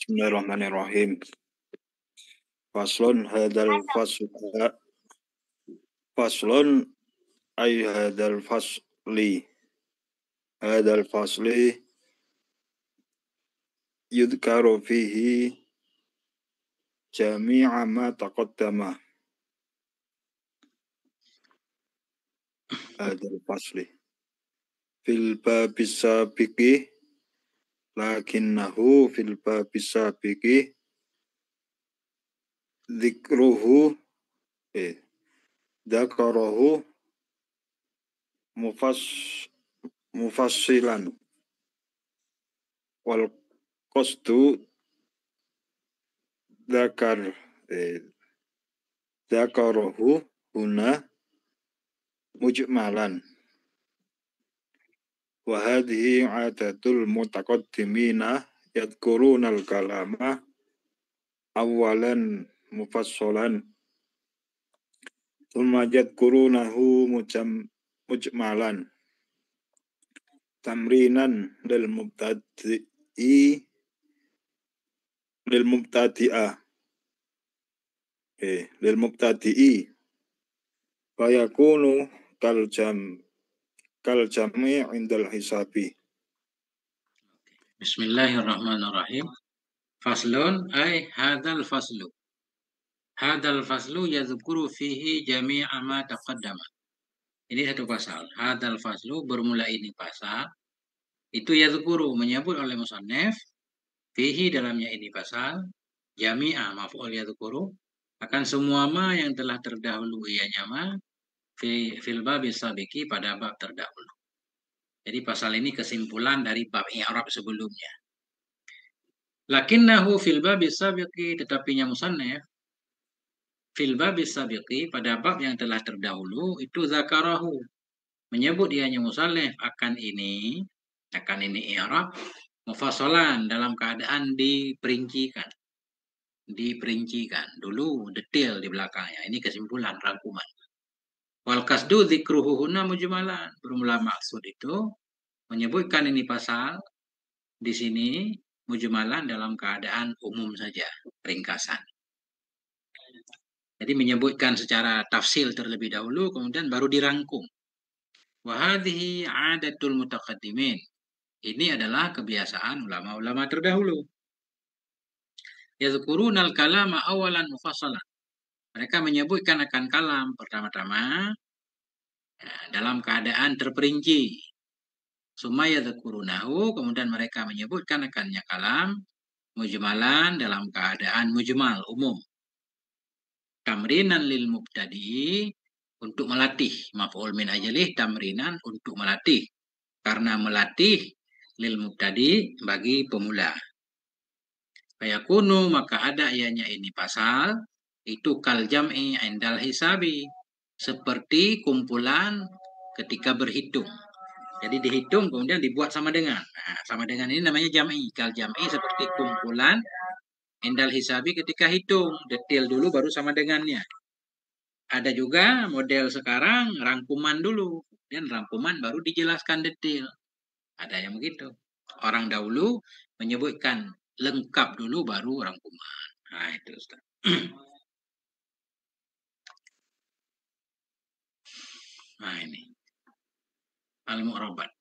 Bismillahirrahmanirrahim. Faslun hadal faslun ay hadal fasli yudkaru fihi jami'a ma taqaddama. Hadal fasli fil babis sabiqi lakinnahu fil babis sabiqi dzikruhu dzakarahu mufassilan wal qasdu dzakarahu huna mujmalan wa hadhihi 'adatul mutaqaddimina yadhkuruna al-kalama awalan mufassalan thumma yadhkurunahu mujmalan tamrinan lil mubtadi'i fayakunu kal jam'i indal hisabi. Bismillahirrahmanirrahim. Faslun ay hadal faslu. Hadal faslu yadhkuru fihi jami'a ma taqaddama. Ini satu pasal. Hadal faslu bermula ini pasal. Itu yadhkuru menyebut oleh musannif fihi dalamnya ini pasal jami'a maf'ul yadhkuru akan semua ma yang telah terdahulu ianya ma fil babi sabiqi pada bab terdahulu. Jadi pasal ini kesimpulan dari bab i'rab sebelumnya. Lakinnahu fil babi sabiqi, tetapinya musannif fil babi sabiqi pada bab yang telah terdahulu itu zakarahu menyebut ianya musannif akan ini i'rab mufassalan dalam keadaan diperincikan dulu detail di belakangnya. Ini kesimpulan rangkuman. Wal qasdu dzikruhu huna mujmalan, bermula maksud itu menyebutkan ini pasal di sini mujmalan dalam keadaan umum saja, ringkasan. Jadi menyebutkan secara tafsil terlebih dahulu kemudian baru dirangkum. Wa hadhihi 'adatul mutaqaddimin. Ini adalah kebiasaan ulama-ulama terdahulu. Yadhkurunal kalama awalan mufassalan. Mereka menyebutkan akan kalam pertama-tama dalam keadaan terperinci. Summa yadhkurunahu, kemudian mereka menyebutkan akannya kalam mujmalan dalam keadaan mujmal, umum. Tamrinan lil mubtadi, untuk melatih. Maf'ul min ajalih tamrinan, untuk melatih. Karena melatih lil mubtadi, bagi pemula. Fayakunu, maka ada ianya ini pasal itu kal jam'i indal hisabi, seperti kumpulan ketika berhitung. Jadi dihitung kemudian dibuat sama dengan. Nah, sama dengan ini namanya jam'i. Kal jam'i seperti kumpulan indal hisabi ketika hitung. Detail dulu baru sama dengannya. Ada juga model sekarang rangkuman dulu. Dan rangkuman baru dijelaskan detail. Ada yang begitu. Orang dahulu menyebutkan lengkap dulu baru rangkuman. Nah itu Ustaz. Nah ini. Al-mu'rabat.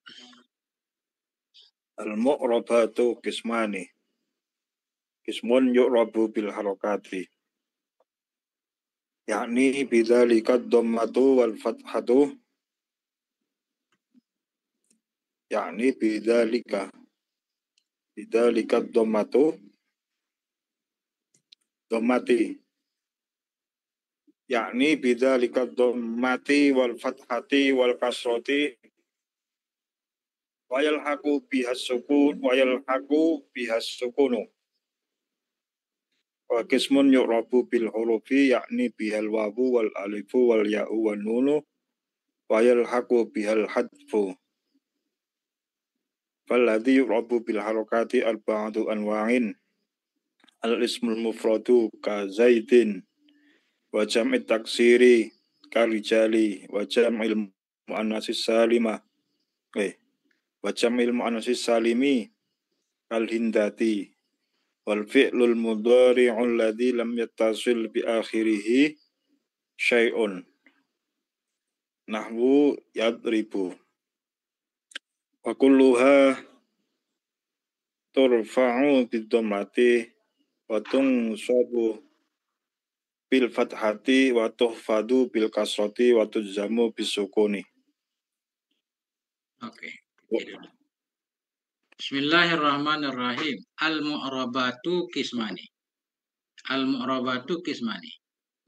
Al-mu'rabatu qismani. Qismun yu'rabu bil harakati. Yakni bidzalika dhammatu wal fathatu. Yakni bidzalika dhammatu dhammati. Yakni bidzalika dhammati wal fathati wal kasrati wa yalhaqu bihas sukunu. Wa qismun yu'rabu bil hurufi yakni bihal wawu wal alifu wal ya'u wan nunu wa yalhaqu bihal hadfu. Falladhi yu'rabu bil harakati arba'atu anwa'in. Al-ismul mufradu ka zaidin wa jam'it taksiri ka rijali wa jam'il mu'annasis salimah wa jam'il mu'annasis salimi kal hindati wal fi'lul mudhari'ul ladzi lam yattasil bi akhirih syai'un nahwu yadribu wa kulluha turfa'u bid-dhammati wa tunsabu bil fathati wa tuhfadu bil kasrati wa tujzamu bisukuni. Oke. Bismillahirrahmanirrahim. Al-mu'rabatu kismani. Al-mu'rabatu kismani.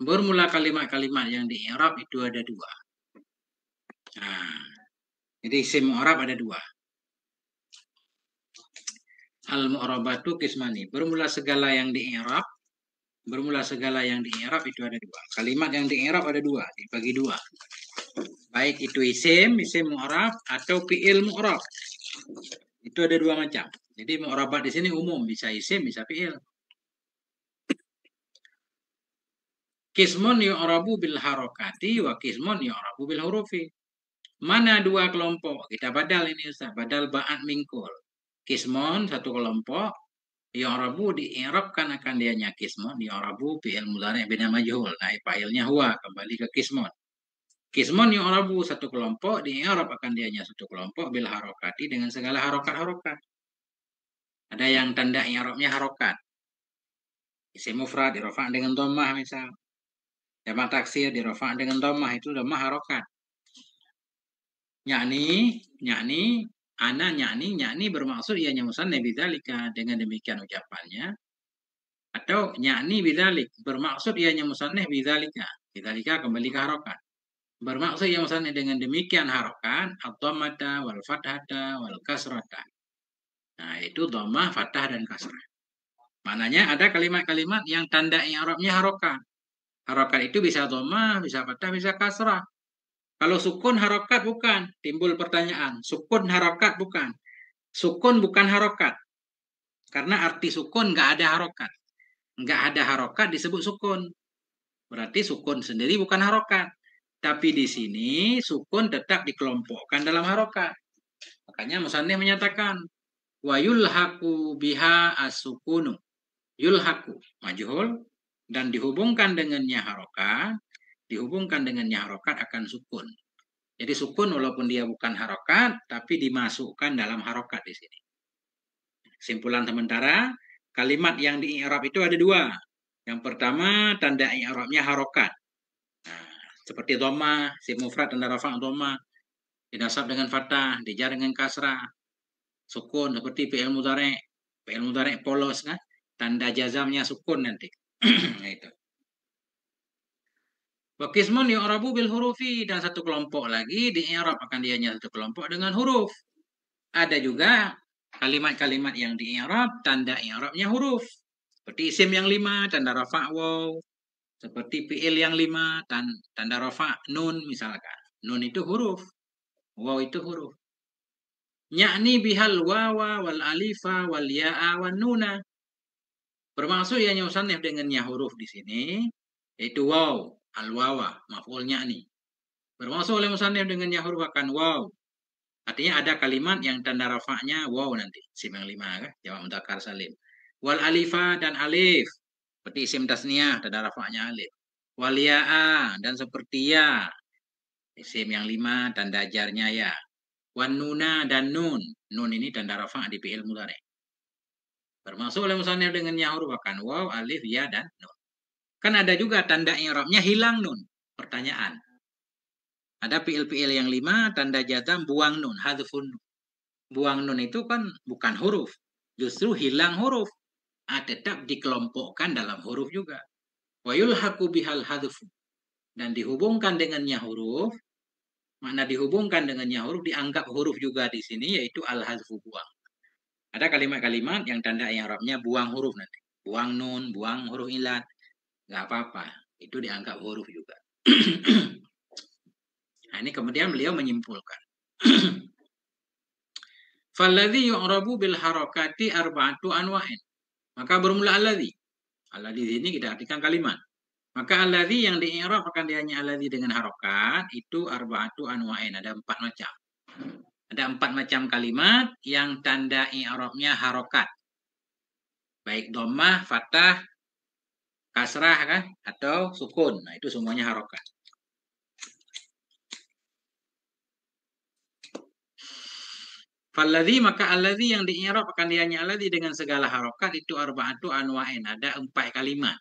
Bermula kalimat-kalimat yang di i'rab itu ada dua. Nah, jadi isim mu'rab ada dua. Al-mu'rabatu kismani. Bermula segala yang di i'rab. Bermula segala yang di i'rab itu ada dua. Kalimat yang di i'rab ada dua, dibagi dua. Baik itu isim mu'rab atau fi'il mu'rab. Itu ada dua macam. Jadi mu'rabat di sini umum, bisa isim, bisa fi'il. Kismun yu'rabu bil harokati wa kismun yu'rabu bil hurufi. Mana dua kelompok? Kita badal ini Ustaz, badal ba'at mingkul. Kismun satu kelompok, yu'rabu di'irabkan akan dianya kismun, yu'rabu fi'il mudhari' bina majhul. Nah, fa'ilnya huwa, kembali ke kismun. Kismun yu'rabu satu kelompok, di'irab akan dianya satu kelompok bil harokati dengan segala harokat-harokat. Ada yang tanda i'rabnya harokat. Isim mufrad dirofa' dengan dhammah misal. Jamak taksir dirofa' dengan dhammah, itu dhammah harokat. Nya'ni bermaksud ianya musanna bidzalika, dengan demikian ucapannya. Atau nya'ni bidzalik bermaksud ianya musanna bidzalika. Bidzalika kembali ke harokat. Bermaksud ia musanna dengan demikian harokat, ad-dhammata wal fathata wal kasrata. Nah, itu dhammah, fathah dan kasrah. Maknanya ada kalimat-kalimat yang tanda i'rabnya harokat. Harokat itu bisa dhammah, bisa fathah, bisa kasrah. Kalau sukun harokat bukan, timbul pertanyaan. Sukun harokat bukan. Sukun bukan harokat. Karena arti sukun nggak ada harokat. Nggak ada harokat disebut sukun. Berarti sukun sendiri bukan harokat. Tapi di sini sukun tetap dikelompokkan dalam harokat. Makanya musannif menyatakan wa yulhaqu biha as-sukunu. Yulhaqu majhul dan dihubungkan dengannya harokat. Dihubungkan dengannya harokat akan sukun. Jadi sukun walaupun dia bukan harokat, tapi dimasukkan dalam harokat di sini. Simpulan sementara, kalimat yang di i'rab itu ada dua. Yang pertama, tanda i'rabnya harokat. Nah, seperti dhammah, isim mufrad tanda rafa' dhammah, dinasab dengan fathah, dijar dengan kasrah. Sukun seperti fi'il mudhari' polos kan, tanda jazamnya sukun nanti. Nah, itu. Wa qismun yu'rabu bil hurufi, dan satu kelompok lagi di i'rab akan dianya satu kelompok dengan huruf. Ada juga kalimat-kalimat yang di i'rab tanda i'rabnya huruf. Seperti isim yang 5 tanda rafa' waw. Seperti fi'il yang 5 tanda rafa' nun misalkan. Nun itu huruf. Waw itu huruf. Nya'ni bihal wawa wal alifa wal ya'a wan nuna. Bermaksud ianya musannif dengannya huruf di sini yaitu waw, al-wawa, maf'ul nya'ni. Bermaksud oleh musannif dengannya huruf akan waw. Artinya ada kalimat yang tanda rafa'nya waw nanti. Isim yang 5 kan, jamak mudzakkar salim. Wal alifa dan alif. Seperti isim tasniyah tanda rafa'nya alif. Wal ya'a dan seperti ya. Isim yang 5 tanda jarnya ya. Wan nuna dan nun. Nun ini tanda rafa' di fi'il mudhari'. Bermaksud oleh musannif dengannya huruf akan waw, alif, ya dan nun. Kan ada juga tanda i'rabnya hilang nun. Pertanyaan. Ada fi'il-fi'il yang 5 tanda jazam buang nun, hadzfun nun. Buang nun itu kan bukan huruf. Justru hilang huruf. Tetap dikelompokkan dalam huruf juga. Wa yulhaqu bihal hadzfu. Dan dihubungkan dengannya huruf. Makna dihubungkan dengannya huruf dianggap huruf juga di sini yaitu al-hadzfu buang. Ada kalimat-kalimat yang tanda i'rabnya buang huruf nanti. Buang nun, buang huruf ilat. Nggak apa-apa. Itu dianggap huruf juga. Nah, ini kemudian beliau menyimpulkan. Falladhi yu'rabu bil harakati arba'atu anwa'in. Maka bermula alladhi. Alladhi ini kita artikan kalimat. Maka alladhi yang di-i'rab akan dianya alladhi dengan harokat itu arba'atu anwa'in. Ada 4 macam. Ada 4 macam kalimat yang tanda i'rabnya harokat. Baik dhammah, fathah, kasrah kan, atau sukun. Nah, itu semuanya harokat. Falladhi, maka alladhi yang di-i'rab akan dianya alladhi dengan segala harokat itu arba'atu anwa'in. Ada 4 kalimat.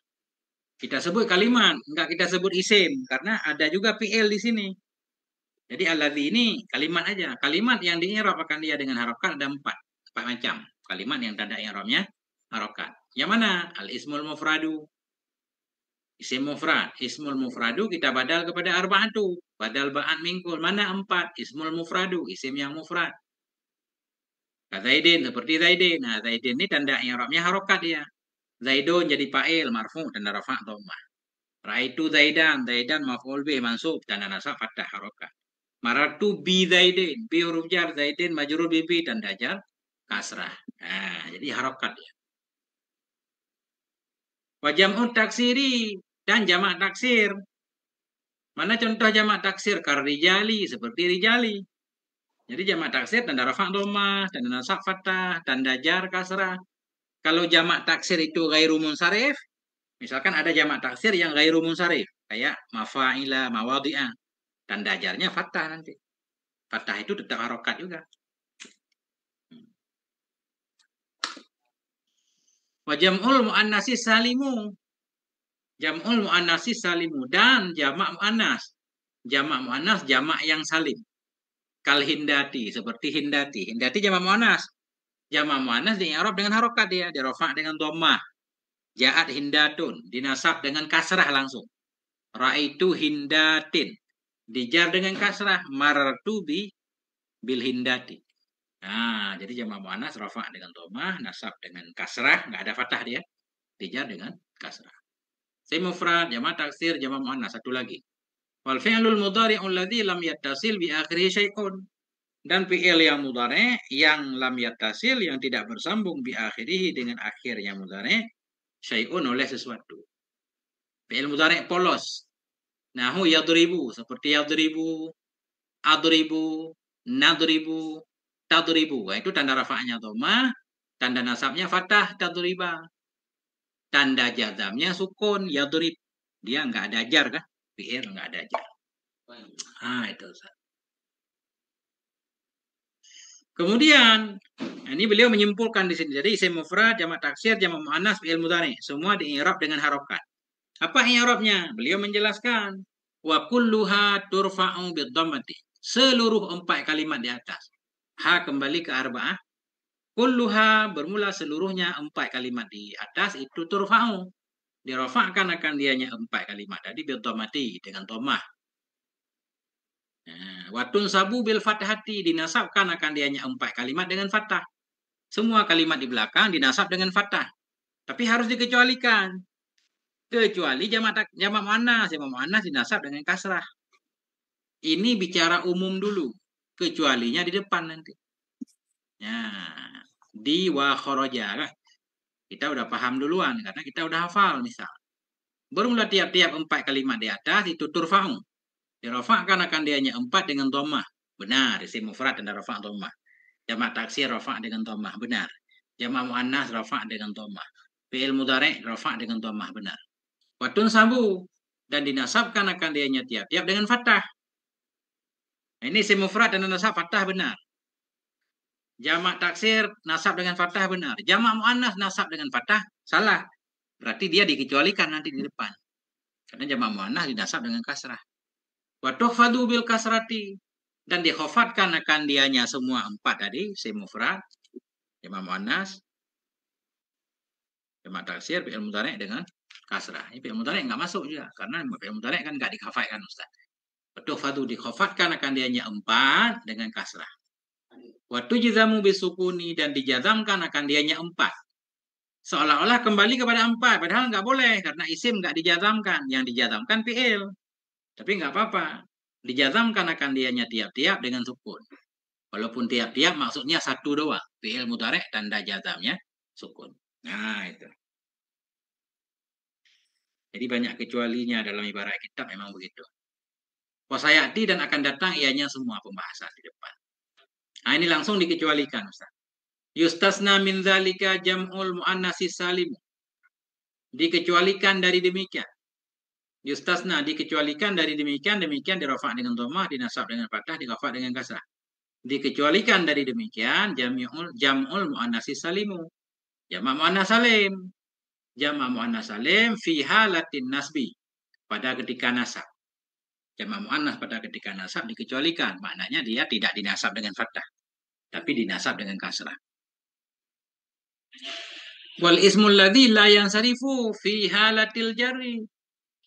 Kita sebut kalimat, enggak kita sebut isim. Karena ada juga fi'il di sini. Jadi alladhi ini kalimat aja. Kalimat yang di-i'rab akan dia dengan harokat ada 4. 4 macam. Kalimat yang tanda i'rabnya harokat. Yang mana? Al-ismul mufradu. Isim mufrad. Ismul mufradu kita badal kepada arba'atu. Badal ba'at mingkul. Mana 4? Ismul mufradu. Isim yang mufrad. Zaidin, seperti Zaidin. Nah, Zaidin ini tanda i'rabnya harokat ya. Zaidun jadi fa'il, marfu, tanda rafa' dhammah. Ra'aitu Zaidan, Zaidan maf'ul bih, mansub, tanda nasab fathah harokat. Marartu bi Zaidin, bi huruf jar, Zaidin majrur bi, tanda jar kasrah. Nah, jadi harokat ya. Wa jam'ut taksiri, dan jamak taksir. Mana contoh jamak taksir? Karrijali, seperti rijali. Jadi jamak taksir tanda rafa' dhammah, tanda nasab fathah, tanda jar kasrah. Kalau jamak taksir itu ghairu munsharif, misalkan ada jamak taksir yang ghairu munsharif, kayak mafa'ila, mawadhi'a, tanda jarnya fathah nanti. Fathah itu tetap harokat juga. Wa jam'ul muannatsi salimu. Jam'ul muannatsi salimu, dan jamak muannas. Jamak muannas jamak yang salim. Kal hindati, seperti hindati. Hindati jamak muannas. Jamak muannas di-i'rab dengan harokat dia, dirofa' dengan dhammah. Ja'at hindatun, dinasab dengan kasrah langsung. Ra'aitu hindatin, dijar dengan kasrah. Marartu bil hindati. Nah, jadi jamak muannas rafa' dengan dhammah, nasab dengan kasrah, enggak ada fathah dia. Dijar dengan kasrah. Isim mufrad, jamak taksir, jamak muannas. Satu lagi. Wal fi'lul mudhari'u alladzi lam yattasil bi akhirih syai'un. Dan fi'il yang mudhari' yang lam yattasil, yang tidak bersambung bi akhirih dengan akhirnya mudhari', syai'un oleh sesuatu. Fi'il mudhari' polos. Nahu yadribu, seperti yadribu, adribu, nadribu, tadribu. Nah, itu tanda rafa'nya dhammah, tanda nasabnya fathah, tadriba. Tanda jazamnya sukun, yadrib. Dia enggak ada jar kan? Fi'il enggak ada jar. Itu. Kemudian, ini beliau menyimpulkan di sini. Jadi isim mufrad, jamak taksir, jamak muannas, fi'il mudhari, semua di-i'rab dengan harokat. Apa i'rabnya? Beliau menjelaskan, wa kulluha turfa'u bid-dhammati. Seluruh 4 kalimat di atas. Ha kembali ke arba'ah. Kulluha bermula seluruhnya 4 kalimat di atas itu turfa'u. Dirafa'kan akan dianya 4 kalimat tadi bid-dhammati dengan dhammah. Watun sabu bil fathati, dinasabkan akan dianya 4 kalimat dengan fathah. Semua kalimat di belakang dinasab dengan fathah. Tapi harus dikecualikan. Kecuali jamak muannas, jamak muannas dinasab dengan kasrah. Ini bicara umum dulu. Kecualinya di depan nanti. Nah, di wa kharaja. Kita udah paham duluan karena kita udah hafal misal. Bermula tiap-tiap 4 kalimat di atas itu turfa'u. Dirafa'kan akan dianya 4 dengan dhammah. Benar, isim mufrad dan rafa' dhammah. Jamak taksir rafa' dengan dhammah, benar. Jamak muannas rafa' dengan dhammah. Fi'il mudhari' rafa' dengan dhammah, benar. Watun sabu, dan dinasabkan akan dianya tiap-tiap dengan fathah. Nah, ini isim mufrad dan nasab fathah, benar. Jamak taksir nasab dengan fathah, benar. Jamak muannas nasab dengan fathah, salah. Berarti dia dikecualikan nanti di depan. Karena jamak muannas dinasab dengan kasrah. Wa tuhfadu bil kasrati, dan dikhafatkan akan dianya semua 4 tadi, isim mufrad, jamak muannas, jamak taksir, fi'il mudhari' dengan kasrah. Ini fi'il mudhari' enggak masuk juga karena fi'il mudhari' kan enggak dikhafatkan, Ustaz. Wa tuhfadu dikhafatkan akan dianya 4 dengan kasrah. Wa tujzamu bisukuni, dan dijazamkan akan dianya 4. Seolah-olah kembali kepada 4, padahal enggak boleh karena isim enggak dijazamkan, yang dijazamkan fi'il. Tapi enggak apa-apa. Dijazamkan akan dianya tiap-tiap dengan sukun. Walaupun tiap-tiap maksudnya satu doang. Fi'il mudhari' tanda jazamnya sukun. Nah, itu. Jadi banyak kecualinya dalam ibarat kitab memang begitu. Wasayati, dan akan datang ianya semua pembahasan di depan. Nah, ini langsung dikecualikan, Ustaz. Yustasna min dzalika jam'ul muannatsis salim. Dikecualikan dari demikian. Yustasna dikecualikan dari demikian, demikian dirafa' dengan dhammah, dinasab dengan fathah, dirafa' dengan kasrah. Dikecualikan dari demikian jam'ul muannatsis salimu. Jamak muannas salim. Jamak muannas salim fi halatin nasbi. Pada ketika nasab. Jamak muannas pada ketika nasab dikecualikan. Maknanya dia tidak dinasab dengan fathah. Tapi dinasab dengan kasrah. Wal ismul ladzi la yansarifu fi halatil jarri.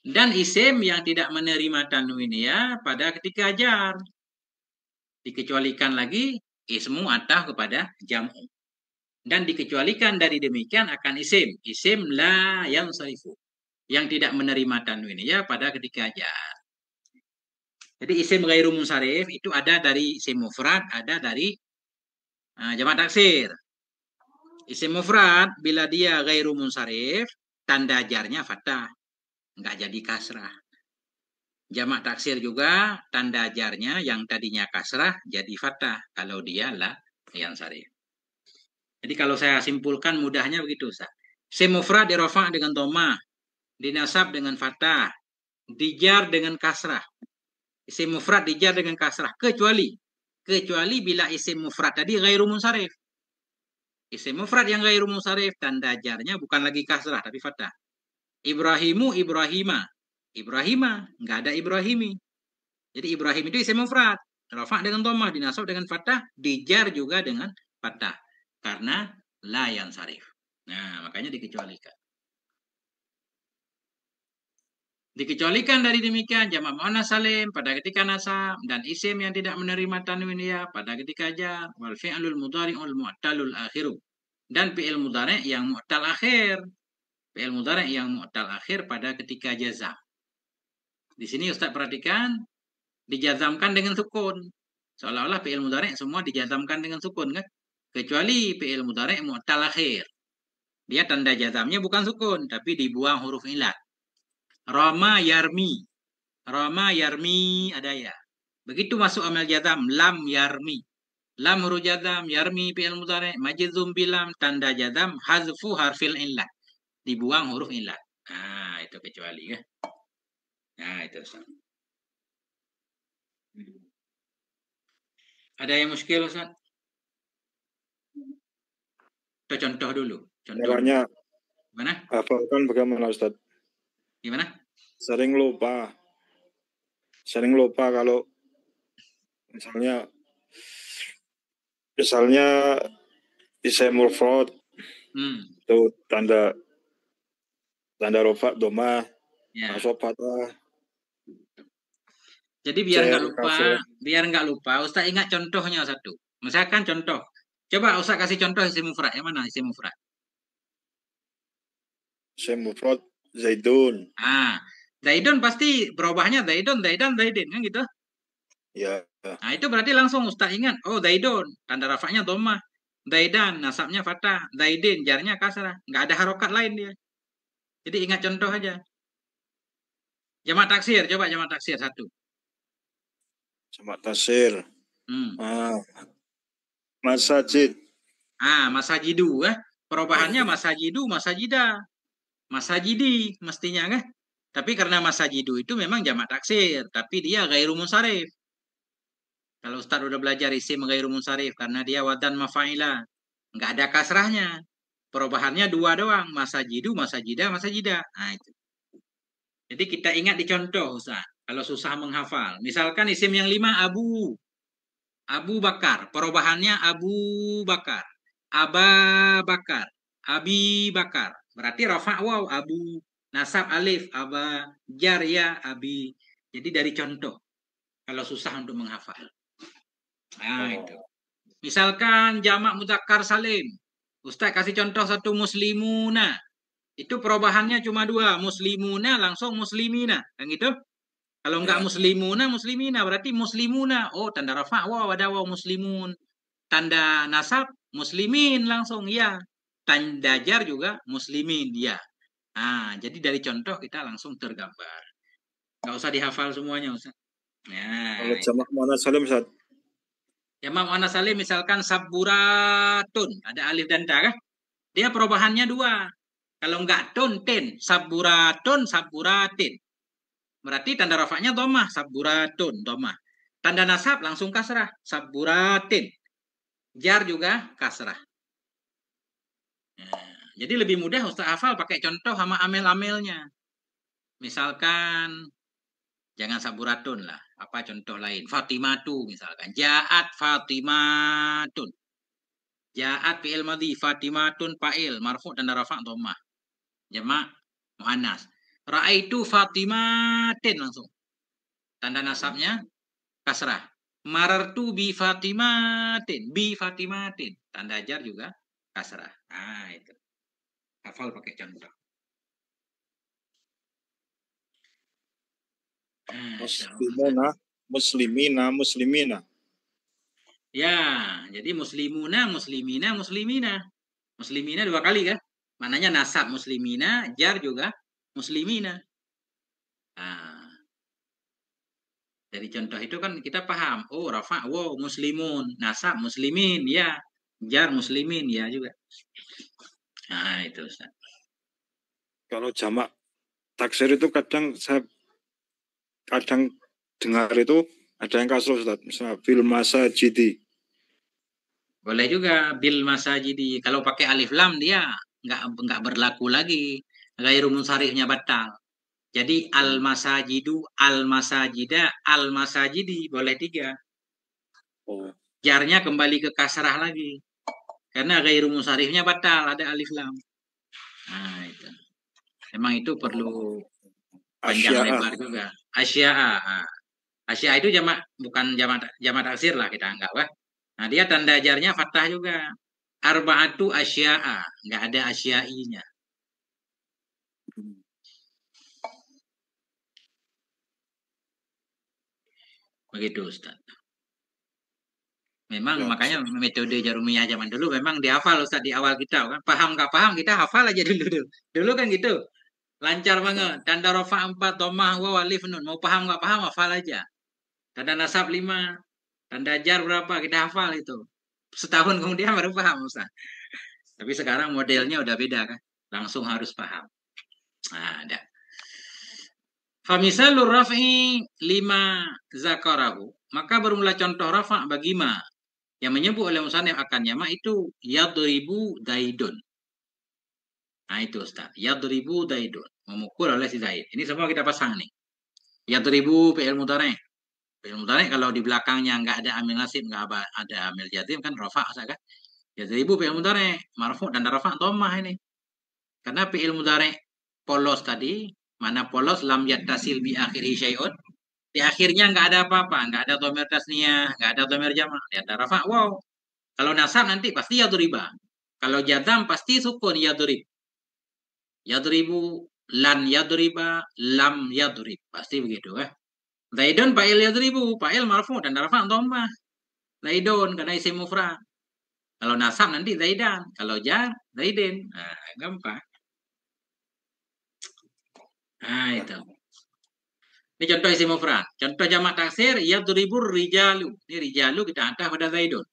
Dan isim yang tidak menerima tanwin ya pada ketika jar. Dikecualikan lagi ismu ataf kepada jam'u. Dan dikecualikan dari demikian akan isim. Isim la yansarifu. Yang tidak menerima tanwin ya pada ketika jar. Jadi isim ghairu munsharif itu ada dari isim mufrad, ada dari jamak taksir. Isim mufrad bila dia ghairu munsharif, tanda jarnya fathah, enggak jadi kasrah. Jamak taksir juga tanda jarnya yang tadinya kasrah jadi fathah kalau dia la yang sarif. Jadi kalau saya simpulkan mudahnya begitu, Ustaz. Isim mufrad dirafa' dengan dhammah, dinasab dengan fathah, dijar dengan kasrah. Isim mufrad dijar dengan kasrah kecuali bila isim mufrad tadi ghairu munsharif. Isim mufrad yang ghairu munsharif tanda jarnya bukan lagi kasrah tapi fathah. Ibrahimu Ibrahima. Ibrahima enggak ada Ibrahimi. Jadi Ibrahim itu isim mufrad, rafa' dengan dhammah, dinasab dengan fathah, dijar juga dengan fathah karena la yansharif. Nah, makanya dikecualikan. Dikecualikan dari demikian jamak muannas salim pada ketika nasab dan isim yang tidak menerima tanwin ya pada ketika jar wal fi'lul mudhari'ul mu'talul akhiru dan fi'il mudhari' yang mu'tal akhir. Fi'il mudhari' yang mu'tal akhir pada ketika jazam. Di sini Ustaz perhatikan dijazamkan dengan sukun. Seolah-olah fi'il mudhari' semua dijazamkan dengan sukun kan? Kecuali fi'il mudhari' mu'tal akhir. Dia tanda jazamnya bukan sukun tapi dibuang huruf ilat. Rama yarmi. Rama yarmi ada ya. Begitu masuk amal jazam lam yarmi. Lam huruf jazam, yarmi fi'il mudhari', majzum bilam tanda jazam hazfu harfil illat. Dibuang huruf illat. Nah, itu kecuali ya. Nah, itu Ustaz. Ada yang muskil Ustaz? Kita contoh dulu. Caranya Gimana? hafalkan bagaimana Ustaz? Gimana? Sering lupa kalau misalnya isim mufrad itu tanda rafa' dhammah, nasab fathah. Jadi biar nggak lupa, Ustaz ingat contohnya satu. Misalkan contoh. Coba Ustaz kasih contoh isim mufrad. Yang mana isim mufrad? Isim mufrad Zaidun. Zaidun pasti berubahnya Zaidun, Zaidan, Zaidin kan gitu. Ya. Nah, itu berarti langsung Ustaz ingat, oh Zaidun, tanda rafa'nya dhammah. Zaidan, nasabnya fathah. Zaidin, jarnya kasrah. Nggak ada harokat lain dia. Jadi ingat contoh aja. Jamak taksir, coba jamak taksir satu. Jamak taksir. Masajid. Masajidu perubahannya masajidu, masajida. Masajidi mestinya kan? Tapi karena masajidu itu memang jamak taksir, tapi dia ghairu munsharif. Kalau Ustaz udah belajar isim ghairu munsharif karena dia wadan mafa'ila, enggak ada kasrahnya. Perubahannya dua doang, masajidu, masajida, masajida. Nah, itu. Jadi kita ingat di contoh Ustaz, kalau susah menghafal. Misalkan isim yang 5 Abu. Abu Bakar, perubahannya Abu Bakar. Aba Bakar, Abi Bakar. Berarti rafa' waw, Abu. Nasab alif, Aba. Jar ya, Abi. Jadi dari contoh. Kalau susah untuk menghafal. Nah, itu. Misalkan jamak mudzakkar salim. Ustaz kasih contoh satu muslimuna. Itu perubahannya cuma 2. Muslimuna langsung muslimina. Kan gitu? Kalau enggak muslimuna, muslimina. Berarti muslimuna. Oh, tanda rafa' waw, ada waw muslimun. Tanda nasab muslimin langsung ya. Tanda jar juga muslimin ya. Nah, jadi dari contoh kita langsung tergambar. Nggak usah dihafal semuanya Ustaz. Kalau jamak muannas salim Ustaz. Jamak muannas salim misalkan saburatun, ada alif dan ta kan? Dia perubahannya dua. Kalau enggak tun, tin. Saburatun, saburatin. Berarti tanda rafa'nya domah, saburatun, domah. Tanda nasab langsung kasrah, saburatin. Jar juga kasrah. Nah, jadi lebih mudah Ustaz hafal pakai contoh sama amel-amelnya. Misalkan, jangan saburatun lah. Apa contoh lain? Fatimatu misalkan. Ja'at Fatimatun. Ja'at fi'il madhi, Fatimatun fa'il, marfu' tanda rafa' dhammah. Jamak muannas. Ra'aitu Fatimatin langsung. Tanda nasabnya kasrah. Marartu bi Fatimatin, bi Fatimatin. Tanda jar juga kasrah. Ah, itu. Hafal pakai contoh. Muslimuna, muslimina, muslimina. Ya, jadi muslimuna, muslimina, muslimina. Muslimina dua kali kan? Maknanya nasab muslimina, jar juga muslimina. Nah, dari contoh itu kan kita paham. Oh, rafa, wow, muslimun, nasab muslimin, ya. Jar muslimin, ya juga. Nah, itu Ustaz. Kalau jamak taksir itu kadang saya dengar itu ada yang kasro Ustaz, misalnya fil masajidi. Boleh juga bil masajidi. Kalau pakai alif lam dia nggak berlaku lagi. Ghairu munsharifnya batal. Jadi al masajidu, al masajida, al masajidi boleh tiga. Oh. Jarnya kembali ke kasrah lagi. Karena ghairu munsharifnya batal, ada alif lam. Nah, itu. Memang itu perlu panjang lebar juga. Asya'a. Asya'a itu jamak, bukan jamak taksir lah kita anggap. Nah, dia tanda jarnya fathah juga. Arba'atu asya'a. Nggak ada asya'inya. Begitu, Ustaz. Memang Ya, makanya metode Jarumiyah zaman dulu memang dihafal Ustaz di awal kita kan. Paham nggak paham kita hafal aja dulu. Dulu kan gitu. Lancar banget. Tanda rafa 4, dhammah, waw, alif, nun. Mau paham nggak paham hafal aja. Tanda nasab 5. Tanda jar berapa kita hafal itu. Setahun kemudian baru paham Ustaz. Tapi sekarang modelnya udah beda kan. Langsung harus paham. Nah, ada. Famisalur raf'i lima zakarahu. Maka bermula contoh rafa bagi ma yang menyebut oleh musannif akan yama itu yadribu daidun. Nah itu Ustaz. Yadribu daidun. Memukul oleh si Zaid. Ini semua kita pasang nih. Yadribu fi'il mudhari'. Fi'il mudhari' kalau di belakangnya nggak ada amil nasib, nggak ada amil jazim kan rafa kan. Yadribu fi'il mudhari' marfu' dan rafa' dhammah ini. Karena fi'il mudhari' polos tadi, mana polos lam yattasil bi akhirih syai'un. Di akhirnya nggak ada apa-apa, nggak ada dhamir tasniyah, nggak ada dhamir jamak, ya ada rafa. Wow. Kalau nasab nanti pasti yadriba. Kalau jazam pasti sukun yadrib. Yadribu, lan yadriba, lam yadrib. Pasti begitu kan. Zaidun fa'il yadribu, fa'il marfu dan rafa dhammah. Zaidun karena isim mufrad. Kalau nasab nanti zaidan, kalau jar zaidin. Nah, gampang. Nah, itu. Ini contoh isim mufrad. Contoh jamak taksir yadribur rijalu. Ini rijalu kita antah pada zaidun.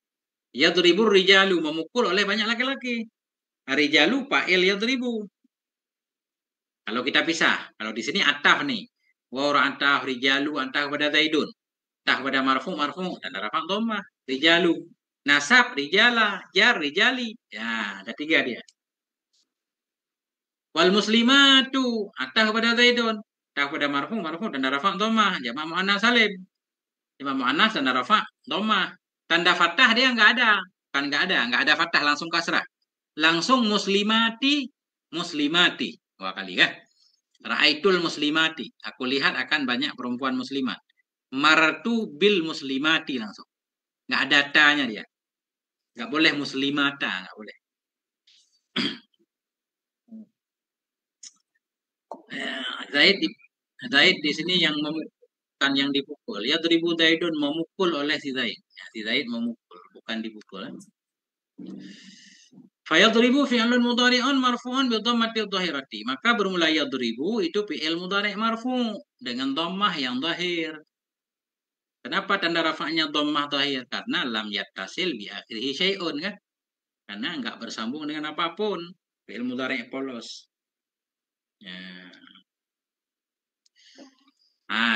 Yadribur rijalu memukul oleh banyak laki-laki. Rijalu fa'il yadribu. Kalau kita pisah, kalau di sini ataf nih. Wa antah rijalu antah pada zaidun. Antah pada marfu dan rafa dhammah. Rijalu. Nasab rijala, jar rijali. Ya, ada tiga dia. Wal muslimatu antah pada zaidun. Antah pada marfu dan rafa dhammah. Jamak muannas salim. Jamak muannas dan rafa dhammah. Tanda fathah dia nggak ada. Kan nggak ada fathah langsung kasrah. Langsung muslimati, muslimati. Dua kali kan? Ra'aitul muslimati. Aku lihat akan banyak perempuan muslimat. Martu bil muslimati langsung. Nggak ada tanya dia. Nggak boleh muslimata. Nggak boleh. Zaid di sini yang bukan yang dipukul. Ya Yadribu Zaidun memukul oleh si Zaid. Ya, si Zaid memukul, bukan dipukul. Fayadribu fi'lun mudhari'un marfu'un bi dhammatil dhahirati. Maka bermula yadribu itu fi'il mudhari' marfu' dengan dhammah yang zahir. Kenapa tanda rafa'nya dhammah zahir? Karena lam yattasil bi akhirih syai'un kan? Karena enggak bersambung dengan apapun. Fi'il mudhari' polos. Ya.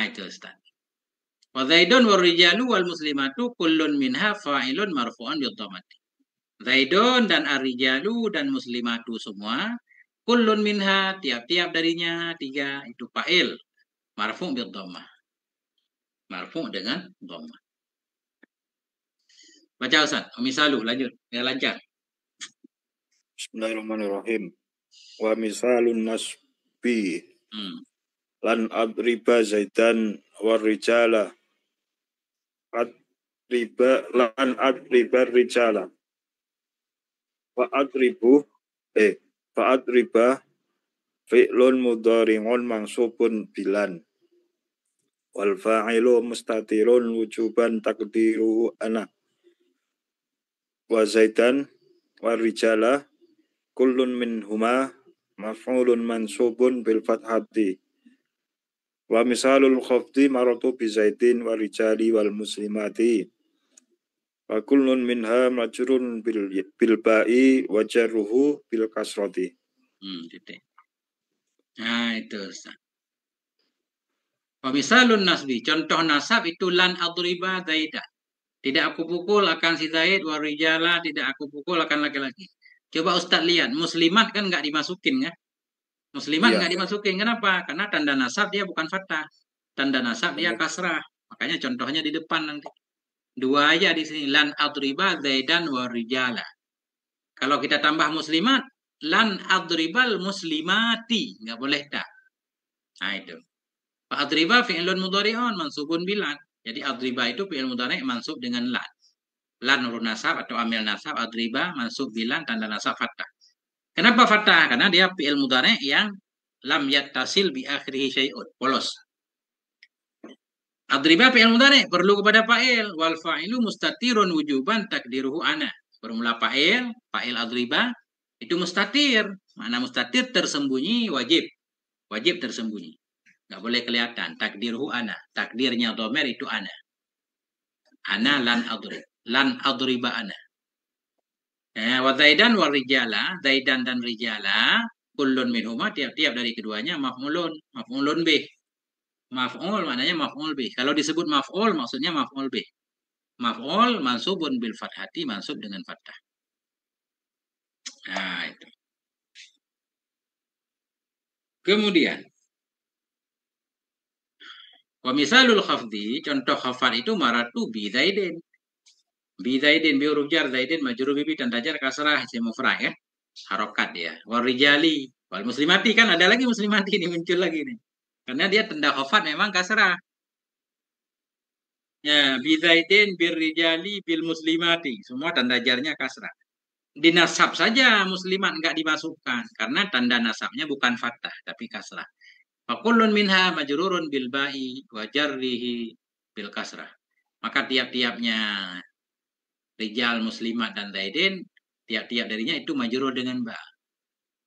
Itu Ustaz. Wa Zaidun war rijalu wal muslimatu kullun minha fa'ilun marfu'un bi dhammati. Zaidun dan ar-rijalu dan muslimatu semua kullun minha tiap-tiap darinya 3 itu fa'il marfu' bi dhammah. Marfu' dengan dhammah. Baca Ustaz, misalu lanjut, ya lancar. Bismillahirrahmanirrahim. Wa misalun nasbi lan adriba zaidan war rijala lan adriba rijala fa adriba fi'lun mudhari'un mansubun bilan wal fa'ilu mustatirun wujuban takdiruhu ana wa zaidan war rijala kullun minhuma maf'ulun mansubun bil fathati wa misalul khafdi maratu bi zaidin wa rijali wal muslimati wa kullun minha majrun bil ba'i wa jarruhu bil kasrati. Titik. Nah itu Ustaz. Wa misalun nasbi, contoh nasab itu lan adriba zaidan. Tidak aku pukul akan si Zaid, wa rijala tidak aku pukul akan laki-laki. Coba Ustaz lihat, muslimat kan nggak dimasukin ya? Muslimat nggak dimasukin, kenapa? Karena tanda nasab dia bukan fathah. Tanda nasab dia kasrah. Makanya contohnya di depan nanti. Dua aja di sini. Lan adriba zaidan wa rijala. Kalau kita tambah muslimat, lan adribal muslimati. Nggak boleh tak. Nah itu. Fa adriba fi'lun mudhari'un mansubun bilan. Jadi adriba itu fi'il mudhari' mansub dengan lan. Lan huruf nasab atau amil nasab, adriba mansub bilan tanda nasab fathah. Kenapa fathah? Karena dia fi'il mudhari' yang lam yattasil bi akhirih syai'un. Polos. Adriba fi'il mudhari' perlu kepada fa'il. Wal fa'ilu mustatirun wujuban takdiruhu ana. Bermula fa'il adriba itu mustatir. Mana mustatir? Tersembunyi wajib. Wajib tersembunyi. Nggak boleh kelihatan. Takdiruhu ana. Takdirnya dhamir itu ana. Ana lan adrib. Lan adriba ana. Wa zaidan wa rijala. Zaidan dan rijala. Kullun minhuma. Tiap-tiap dari keduanya maf'ulun. Maf'ulun bih. Maf'ul maknanya maf'ul bih. Kalau disebut maf'ul maksudnya maf'ul bih. Maf'ul mansubun bil fathati. Mansub dengan fathah. Nah itu. Kemudian. Wa misalul khafdi, contoh khafat itu maratu bi zaidin. Bi zaidin bi huruf jar, zaidin majrur bi tanda jar kasrah isim mufrad ya. Harokat ya. Wa rijali wal muslimati kan ada lagi muslimati ini muncul lagi nih. Karena dia tanda khafat memang kasrah. Ya, bi zaidin bir rijali bil muslimati, semua tanda jarnya kasrah. Di nasab saja muslimat enggak dimasukkan karena tanda nasabnya bukan fathah tapi kasrah. Fakullun minha majrurun bil ba'i wa jarrihi bil kasrah. Maka tiap-tiapnya rijal, muslimat dan zaidin, tiap-tiap darinya itu majrur dengan ba.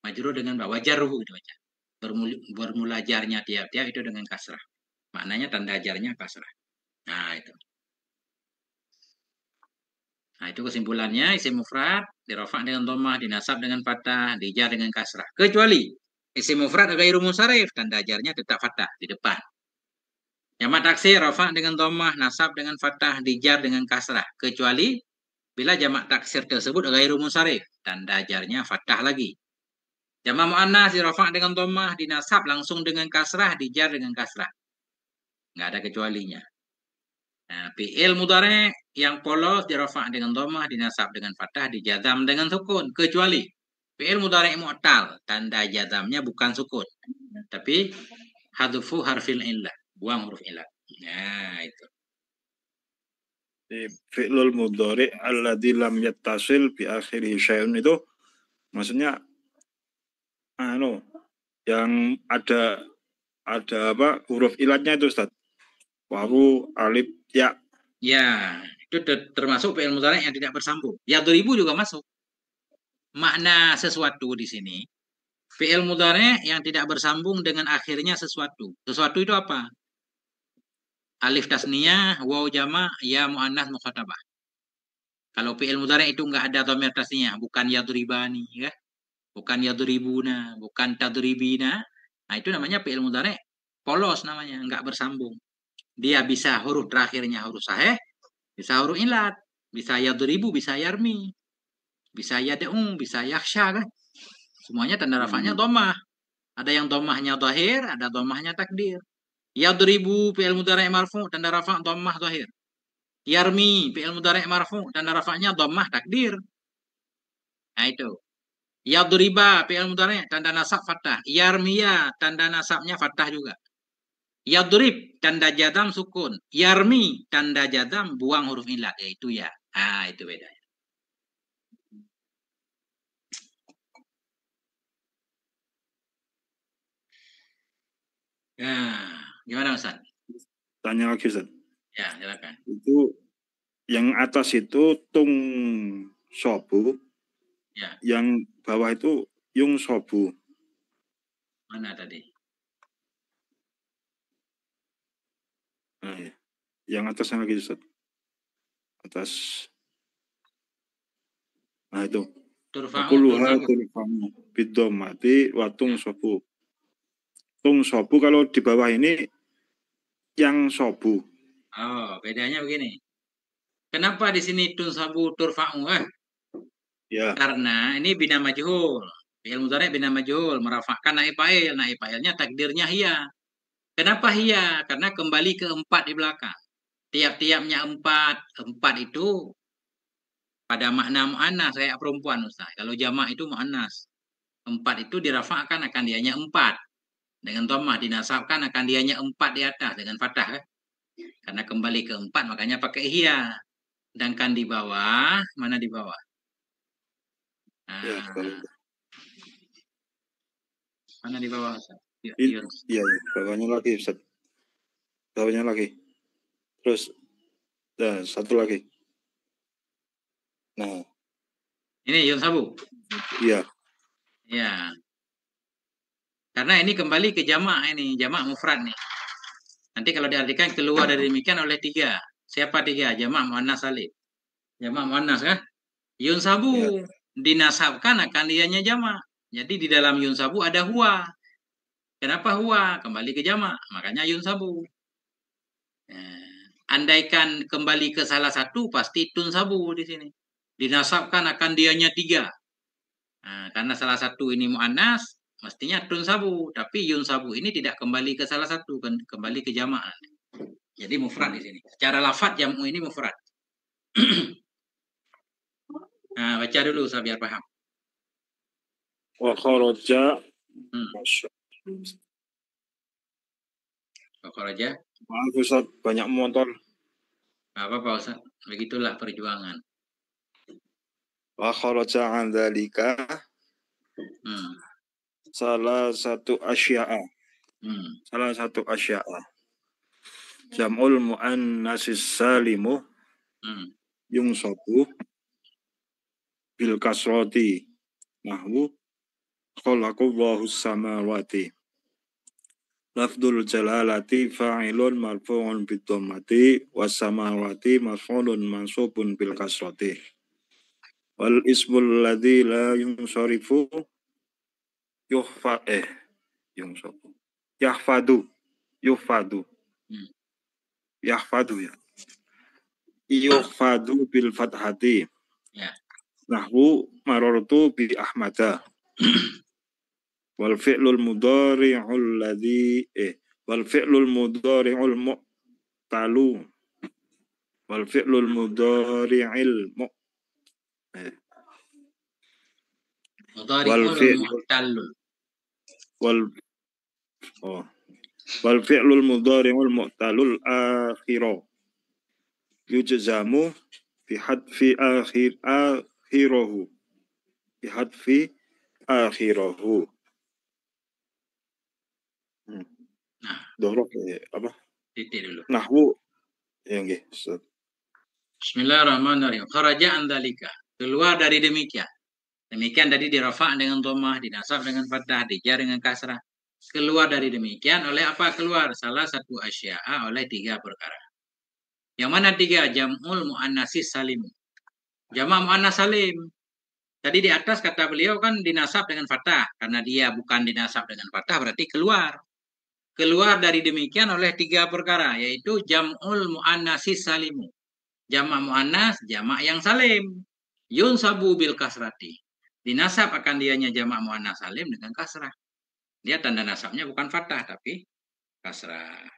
Majrur dengan ba, wajarruhu itu baca. Bermula jarnya tiap-tiap itu dengan kasrah. Maknanya tanda jarnya kasrah. Nah, itu. Nah, itu kesimpulannya isim mufrad dirafa' dengan dhammah, dinasab dengan fathah, dijar dengan kasrah. Kecuali isim mufrad ghairu munsharif, tanda jarnya tetap fathah di depan. Jamak taksir rafa' dengan dhammah, nasab dengan fathah, dijar dengan kasrah. Kecuali bila jamak taksir tersebut ghairu munsharif, tanda jarnya fathah lagi. Jamak muannas dirafa' dengan dhammah, dinasab langsung dengan kasrah, dijar dengan kasrah. Enggak ada kecualinya. Nah, fi'il mudhari' yang polos dirafa' dengan dhammah, dinasab dengan fathah, dijazam dengan sukun. Kecuali fi'il mudhari' mu'tal, tanda jazamnya bukan sukun, tapi hadfu harfil illah, buang huruf illah. Nah, itu. Fi'lul mudhari' alladzi lam yattasil bi akhirih syai'un itu maksudnya yang ada apa huruf ilatnya itu Ustaz. Wawu, alif, ya. Ya, itu termasuk fi'il mudhari' yang tidak bersambung. Yadribu juga masuk. Makna sesuatu di sini, fi'il mudhari' yang tidak bersambung dengan akhirnya sesuatu. Sesuatu itu apa? alif tasniyah, waw jama', ya muannas mukhatabah. Kalau fi'il mudhari' itu enggak ada dhamir tasniyah, bukan yadribani ya. Bukan yadribuna, bukan tadribina. Nah, itu namanya fi'il mudhari' polos namanya, enggak bersambung. Dia bisa huruf terakhirnya huruf sahih, bisa huruf ilat, bisa yadribu, bisa yarmi, bisa yad'u, bisa yakhsha kan. Semuanya tanda rafa'nya dhammah. Ada yang dhammahnya dhahir, ada dhammahnya takdir. Yadribu fi'il mudhari' marfu' tanda rafa' dhammah dhahir. Yarmi fi'il mudhari' marfu' tanda rafa'nya dhammah takdir. Nah itu. Yadriba fi'il mudhari' tanda nasab fathah. Yarmiya tanda nasabnya fathah juga. Yadrib tanda jazam sukun. Yarmi tanda jazam buang huruf ilat, yaitu ya. Ah, itu bedanya. Nah, gimana Ustaz? Tanya lagi Ustaz. Ya, silakan. Itu yang atas itu tung sobu, Ya, yang bawah itu yung sobu. mana tadi? Nah, ya. Yang atasnya lagi Ustaz. Atas. Nah itu. Turfa'u Akuluha turfa'u. turfamu bidomati watung sobu. Tung sobu kalau di bawah ini yang sobu. Oh, bedanya begini. Kenapa di sini tunsabu turfa'u? Ya. Karena ini bina majhul. Fi'il mudhari' bina majhul, merafa'kan naib fa'il. Naib fa'ilnya takdirnya hiya. Kenapa hiya? Karena kembali ke 4 di belakang. Tiap-tiapnya 4. 4 itu pada makna mu'annas, kayak perempuan Ustaz. Kalau jamak itu mu'annas. 4 itu dirafa'kan akan dianya 4. Dengan dhammah dinasabkan akan dianya 4 di atas dengan fathah. Karena kembali ke 4 makanya pakai hiya. Sedangkan di bawah, mana di bawah? Ya, Mana di bawah Ustaz? iya, bawahnya lagi Ustaz. Bawahnya lagi. Terus satu lagi. Nah. Ini yun sabu. Iya. Ya. Karena ini kembali ke jamak ini, jamak mufrad nih. Nanti kalau diartikan keluar dari demikian oleh 3. Siapa 3? Jamak muannas salim. Jamak muannas kan? Yun sabu Ya. dinasabkan akan dianya jamak. Jadi di dalam yun sabu ada huwa. Kenapa huwa? Kembali ke jamak. Makanya yun sabu. Andaikan kembali ke salah satu pasti tun sabu di sini. Dinasabkan akan dianya 3. Nah, karena salah satu ini muannas, mestinya tun sabu. Tapi yun sabu ini tidak kembali ke salah satu, kembali ke jamak. Jadi mufrad di sini. Secara lafadz jamu ini mufrad. Nah, baca dulu Ustaz biar paham. Wa kharaja. Wa kharaja. Maaf Ustaz, banyak motor. Apa-apa Ustaz. Begitulah perjuangan. Wa kharaja an dzalika. Salah satu asya'a. Salah satu asya'a. Jam'ul mu'annasis salimu yungsabu bil kasrati nahwu khalaqallahu samawati. Lafdul jalalati fa'ilun marfu'un bid dhammati was samawati maf'ulun mansubun bil kasrati. Wal ismul ladzi la yunsarifu yungsabu. Yahfadu. Yahfadu ya. Yuhfadu bil fathati. Ya. Nahwu marartu bi Ahmada. Wal fi'lul mudhari'ul ladzi wal fi'lul mudhari'ul mu'talu. Wal fi'lul mudhari'il wal fi'lul mudhari'ul mu'talul akhira yujzamu fi hadfi akhirahu fi hadfi akhirahu. Nah, dorok apa? Titik dulu. Nahwu ya nggih. Bismillahirrahmanirrahim. Kharaja an dzalika. Keluar dari demikian. Demikian tadi dirafa' dengan dhammah, dinasab dengan fathah, dijar dengan kasrah. Keluar dari demikian oleh apa keluar? Salah satu asya'a oleh 3 perkara. Yang mana 3? Jam'ul mu'annasis salim. Jama' mu'annas salim. Tadi di atas kata beliau kan dinasab dengan fathah. Karena dia bukan dinasab dengan fathah berarti keluar. Keluar dari demikian oleh 3 perkara. Yaitu jam'ul mu'annasis salimu. Jama' mu'annas, jama' yang salim. Yunsabu bil kasrati. Dinasab akan dianya jama' mu'annas salim dengan kasrah. Dia tanda nasabnya bukan fathah tapi kasrah.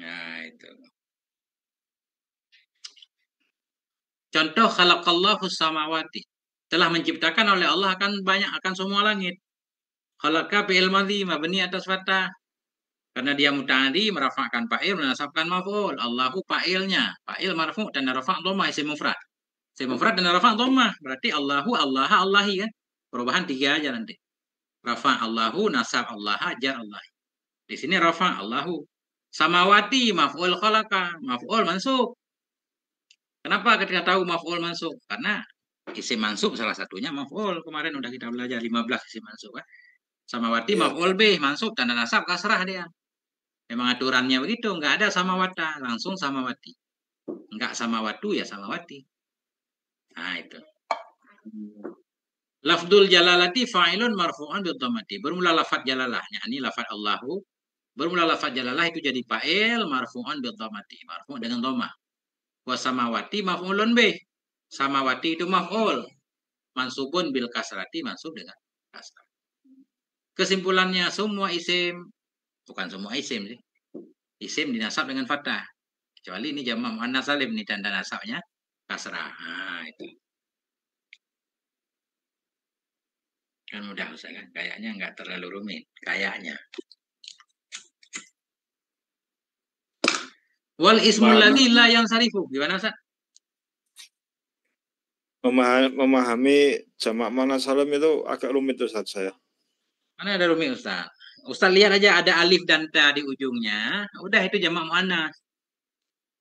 Nah, itu. Contoh khalaqallahu samawati. Telah menciptakan oleh Allah akan semua langit. Khalaqa fi'il madhi mabni atas fathah. Karena dia muta'addi merafa'kan fa'il menasabkan maf'ul. Allahu fa'ilnya. Fa'il marfu' dan rafa' dhammah isim mufrad. Isim mufrad dan rafa' dhammah. Berarti Allahu, Allah, Allahi kan. Perubahan 3 aja nanti. Rafa' Allahu, nasab Allah, jar Allah. Di sini rafa' Allahu. Samawati maf'ul khalaqa, maf'ul mansub. Kenapa ketika tahu maf'ul mansub? Karena isim mansub salah satunya maf'ul. Kemarin udah kita belajar 15 isim mansub kan. Samawati Ya. maf'ul bih, mansub tanda nasab kasrah dia. Memang aturannya begitu, enggak ada samawata, langsung samawati. Enggak samawatu ya samawati. Nah, itu. Lafdul jalalati fa'ilun marfu'an bil dhammati. Bermula lafaz jalalah, yakni lafaz Allahu. Bermula lafaz jalalah itu jadi fa'il marfu'an bil dhammati, marfu' dengan dhammah. Wa samawati maf'ulun bih. Samawati itu maf'ul. Mansubun bil kasrati, mansub dengan kasrah. Kesimpulannya semua isim, bukan semua isim sih. Isim dinasab dengan fathah. Kecuali ini jama' muannas salim nih tanda nasabnya kasrah. Nah, itu. Kan mudah Ustaz kan? Kayaknya nggak terlalu rumit. Kayaknya. Wal ismul ladzi la yansarifu. Gimana Ustaz? Memahami jamak muannas salim itu agak rumit Ustaz saya. Mana ada rumit Ustaz? Ustaz lihat aja ada alif dan ta di ujungnya. Udah itu jamak muannas.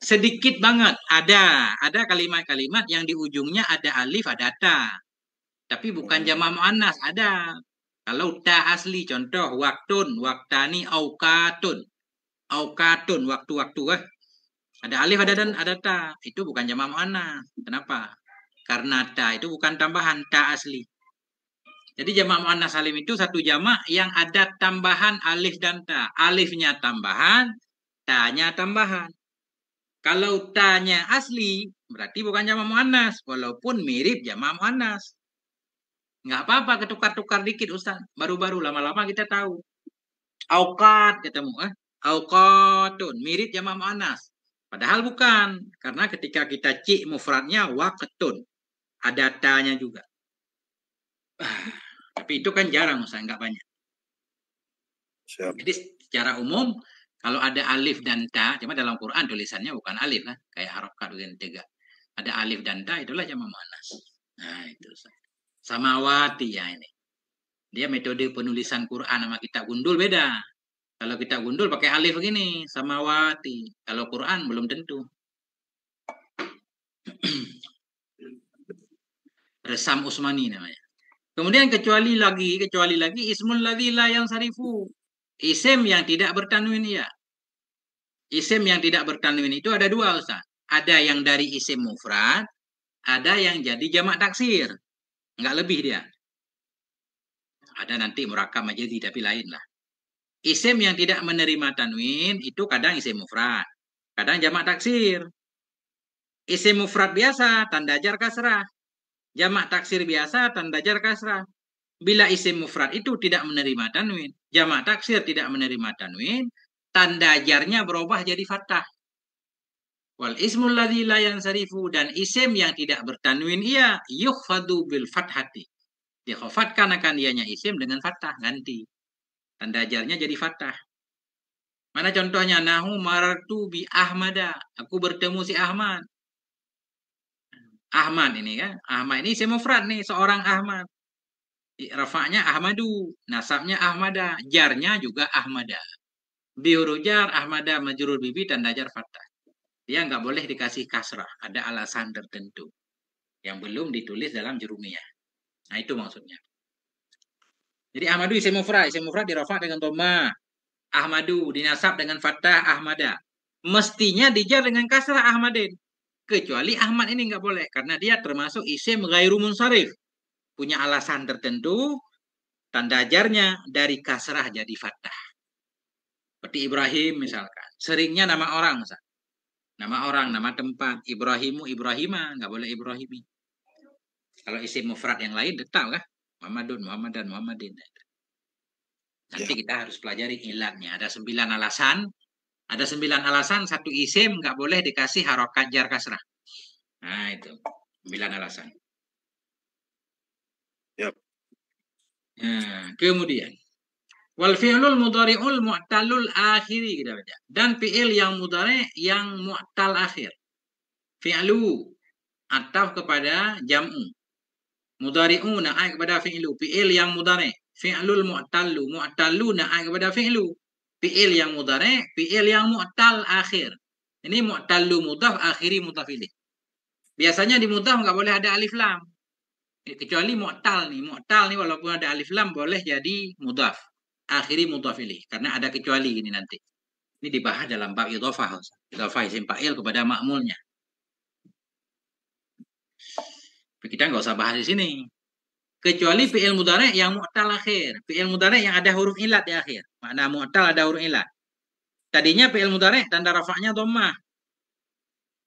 Sedikit banget ada kalimat-kalimat yang di ujungnya ada alif, ada ta. Tapi bukan jamak muannas, ada. Kalau ta asli contoh waktun, waktani, aukatun. Aukatun, waktu-waktu ada alif ada ta. Itu bukan jamak muannas. Kenapa? Karena ta itu bukan tambahan, ta asli. Jadi jamak muannas salim itu satu jamak yang ada tambahan alif dan ta. Alifnya tambahan, ta-nya tambahan. Kalau ta-nya asli, berarti bukan jamak muannas, walaupun mirip jamak muannas. Nggak apa-apa ketukar-tukar dikit Ustaz. Baru-baru lama-lama kita tahu. Auqat ketemu, auqatun mirip jamak muannas. Padahal bukan, karena ketika kita cik mufradnya waqtun. Ada ta-nya juga. Tapi itu kan jarang Ustaz, nggak banyak. Siap. Jadi secara umum kalau ada alif dan ta, cuma dalam Quran tulisannya bukan alif lah, kayak harokat dengan tiga. Ada alif dan ta itulah jamak muannas. Nah, itu Ustaz. Samawati ya ini. Dia metode penulisan Quran sama kitab gundul beda. Kalau kita gundul pakai alif begini, samawati. Kalau Quran belum tentu. Resam Usmani namanya. Kemudian kecuali lagi ismul ladzi la yansarifu. Isim yang tidak bertanwin ya. Isim yang tidak bertanwin itu ada 2 Ustaz. Ada yang dari isim mufrad, ada yang jadi jamak taksir. Enggak lebih dia. Ada nanti murakab majadi tapi lain lah. Isim yang tidak menerima tanwin itu kadang isim mufrad, kadang jamak taksir. Isim mufrad biasa tanda jar kasrah. Jamak taksir biasa tanda jar kasrah. Bila isim mufrad itu tidak menerima tanwin, jamak taksir tidak menerima tanwin, tanda jarnya berubah jadi fathah. Wal ismul ladzi la yansarifu, dan isim yang tidak bertanwin ia yukhfadu bil fathati. Dikhafatkan akan dianya isim dengan fathah ganti. Tanda jarnya jadi fathah. Mana contohnya? Nahu marartu bi Ahmada. Aku bertemu si Ahmad. Ahmad ini kan. Ahmad ini isim mufrad nih, seorang Ahmad. Rafa'nya Ahmadu, nasabnya Ahmada, jarnya juga Ahmada. Bi huruf jar Ahmada majrur bibi tanda jar fathah. Dia nggak boleh dikasih kasrah, ada alasan tertentu yang belum ditulis dalam jurumiyah. Nah, itu maksudnya. Jadi Ahmadu isim mufrad dirafa dengan dhamma. Ahmadu dinasab dengan fathah Ahmada. Mestinya dijar dengan kasrah Ahmadin. Kecuali Ahmad ini nggak boleh karena dia termasuk isim ghairu munsharif. Punya alasan tertentu, tanda jarnya dari kasrah jadi fathah. Seperti Ibrahim misalkan. Seringnya nama orang. Nama orang, nama tempat. Ibrahimu, Ibrahima. Nggak boleh Ibrahimi. Kalau isim mufrad yang lain, tetap kah? Muhammadun, Muhammadan, Muhammadin. Nanti kita harus pelajari ilatnya. Ada 9 alasan. Ada 9 alasan, satu isim nggak boleh dikasih harokat jar kasrah. Nah itu, 9 alasan. Yap. Nah, kemudian. Wal fi'lul mudhari'ul mu'talul akhiri kita baca. Dan fi'il yang mudhari' yang mu'tal akhir. Fi'lu ataf kepada jam'u. Mudhari'u na'ai kepada fi'lu. Fi'il yang mudhari'. Fi'lul mu'tallu. Mu'tallu na'ai kepada fi'lu. Fi'il yang mudhari', fi'il yang mu'tal akhir. Ini mu'tallu mudhaf, akhiri mudhaf ilaih. Biasanya di mudhaf nggak boleh ada alif lam. Kecuali mu'tal nih. Mu'tal nih walaupun ada alif lam boleh jadi mudhaf. Akhiri mudhaf ilaih. Karena ada kecuali ini nanti. Ini dibahas dalam bab idhofah. Idhofah isim fa'il kepada ma'mulnya. Kita nggak usah bahas di sini. Kecuali fi'il mudhari' yang mu'tal akhir. Fi'il mudhari' yang ada huruf ilat di akhir. Makna mu'tal ada huruf ilat. Tadinya fi'il mudhari' tanda rafa'nya dhammah.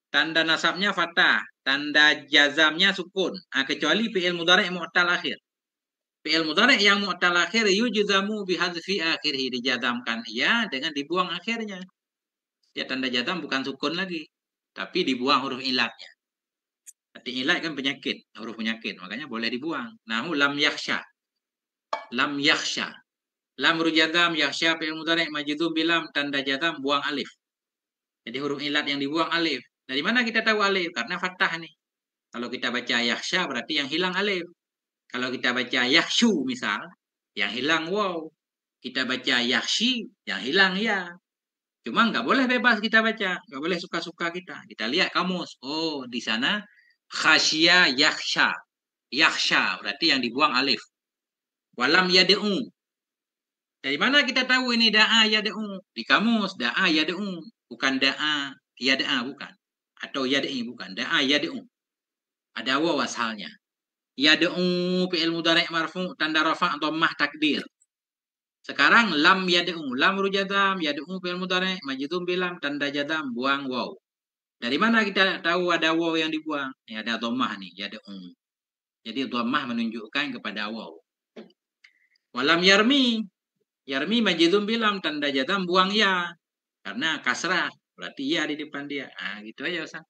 Tanda nasabnya fathah. Tanda jazamnya sukun. Nah, kecuali fi'il mudhari' mu'tal akhir. Fi'il mudhari' yang mu'tal akhir yujzamu bihadzfi akhirih. Dijazamkan ia dengan dibuang akhirnya. Ya tanda jazam bukan sukun lagi. Tapi dibuang huruf ilatnya. Arti ilat kan penyakit, huruf penyakit, makanya boleh dibuang. Nahu lam yakhsha. Lam yakhsha. Lam rujadam yakhsha fi'il mudhari' majzum bilam tanda jazam buang alif. Jadi huruf ilat yang dibuang alif. Dari mana kita tahu alif? Karena fathah nih. Kalau kita baca yakhsha berarti yang hilang alif. Kalau kita baca yakhshu misal, yang hilang waw. Kita baca yakhshi, yang hilang ya. Cuma nggak boleh bebas kita baca, nggak boleh suka-suka kita. Kita lihat kamus. Oh, di sana khasya yakhsha. Yakhsha berarti yang dibuang alif. Walam yad'u. Dari mana kita tahu ini da'a yad'u? Di kamus da'a yad'u, bukan da'a yad'a bukan. Atau yad'i bukan. Da'a yad'u. Ada waw asalnya. Yad'u fi'il mudhari' marfu' tanda rafa' dhammah takdir. Sekarang lam yad'u, lam rujadam yad'u fi'il mudhari' majzum bilam tanda jazam buang waw. Dari mana kita tahu ada waw yang dibuang? Ya, ada dhammah nih, yad'u. Jadi dhammah menunjukkan kepada waw. Walam yarmi. Yarmi majzum bilam tanda jazam buang ya. Karena kasrah, berarti ya di depan dia. Ah, gitu aja Ustaz.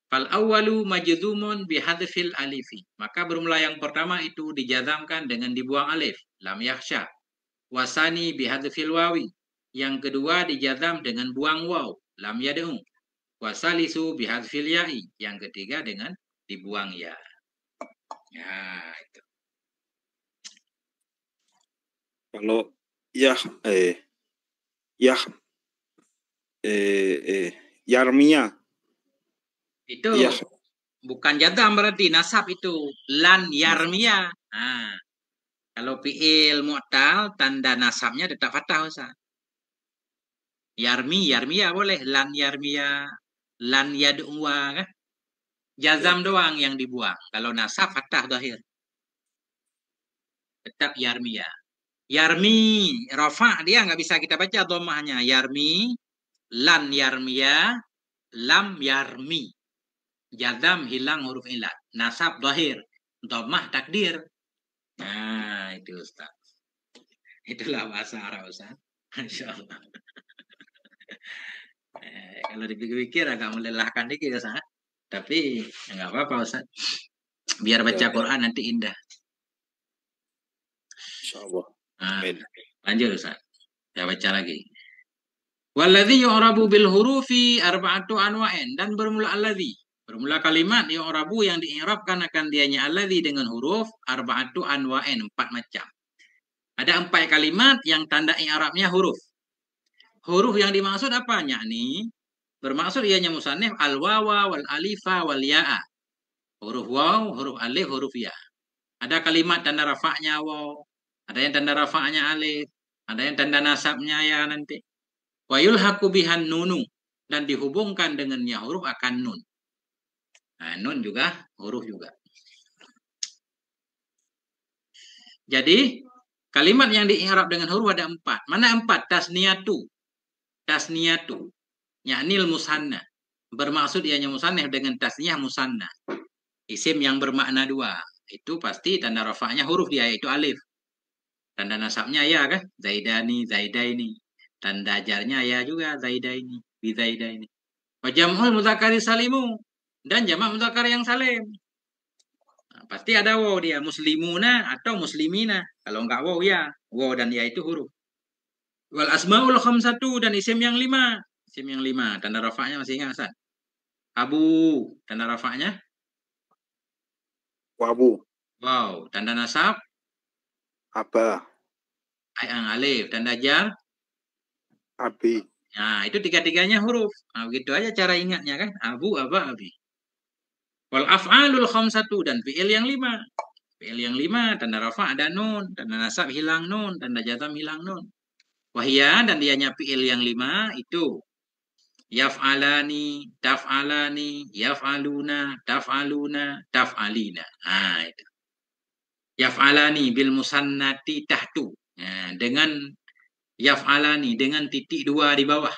Fal awwalu majzumun bihadzfil alifi. Maka bermula yang pertama itu dijazamkan dengan dibuang alif, lam yakhsha. Wasani bihadzfil wawi. Yang kedua dijazam dengan buang waw, lam yad'u. Wasalisu bihadzfil ya'i. Yang ketiga dengan dibuang ya. Ya, itu. Kalau yarmia Itu bukan jazam berarti nasab itu lan yarmia. Nah, kalau fi'il mu'tal tanda nasabnya tetap fathah Ustaz. Yarmi, yarmia boleh. Lan yarmia, lan yad'uwa kan? Jazam doang yang dibuang. Kalau nasab fathah zahir. Tetap yarmia. Yarmi, rafa' dia nggak bisa kita baca dhammahnya. Yarmi, lan yarmia, lam yarmi. Jazam hilang huruf ilat. Nasab zahir. Dhammah takdir. Nah, itu Ustaz. Itulah bahasa Arab Ustaz. Insyaallah. Kalau dipikir-pikir agak melelahkan dikit Ustaz. Tapi enggak apa-apa Ustaz. Biar baca Quran nanti indah. Insyaallah. Nah, lanjut Ustaz. Saya baca lagi. Walladzi yu'rabu bil hurufi arba'atu anwa'in, dan bermula alladzi. Bermula kalimat yu'rabu yang di'irabkan akan dianya alladzi dengan huruf arba'atu anwa'in, 4 macam. Ada 4 kalimat yang tanda i'rabnya huruf. Huruf yang dimaksud apa? Yakni bermaksud ianya musannif al-wawa wal alifa wal ya'a. Huruf waw, huruf alif, huruf ya. Ada kalimat tanda rafa'nya waw. Ada yang tanda rafa'nya alif, ada yang tanda nasabnya ya nanti. Wa yulhaqu bihan nunu, dan dihubungkan dengannya huruf akan nun. Nah, nun juga huruf juga. Jadi kalimat yang dii'rab dengan huruf ada 4. Mana 4? Tasniyatu. Tasniyatu. Yaknil musanna. Bermaksud ianya musanna dengan tasniyah musanna. Isim yang bermakna 2. Itu pasti tanda rafa'nya huruf dia, yaitu alif. Tanda nasabnya ya kan? Zaidani, Zaidaini. Tanda jarnya ya juga, Zaidaini, Bizaidaini. Wa jam'ul mudzakkari salimu. Dan jamak mudzakkar yang salim. Nah, pasti ada waw dia, muslimuna atau muslimina. Kalau enggak waw ya, waw dan ya itu huruf. Wal asmaul khamsatu, dan isim yang 5. Isim yang 5, tanda rafa'nya masih ingat Ustaz? Abu, tanda rafa'nya? Wabu. Wow, tanda nasab? Aba. Alif, tanda jar? Abi. Nah, itu tiga-tiganya huruf. Nah, begitu aja cara ingatnya kan? Abu, aba, abi. Wal af'alul khamsatu, dan fi'il yang 5. Fi'il yang 5, tanda rafa' ada nun, tanda nasab hilang nun, tanda jazam hilang nun. Wahia, dan dianya fi'il yang 5 itu yaf'alani, taf'alani, yaf'aluna, taf'aluna, taf'alina. Nah, itu. Yaf'alani bil musannati tahtu. Nah, dengan yaf'alani dengan titik 2 di bawah.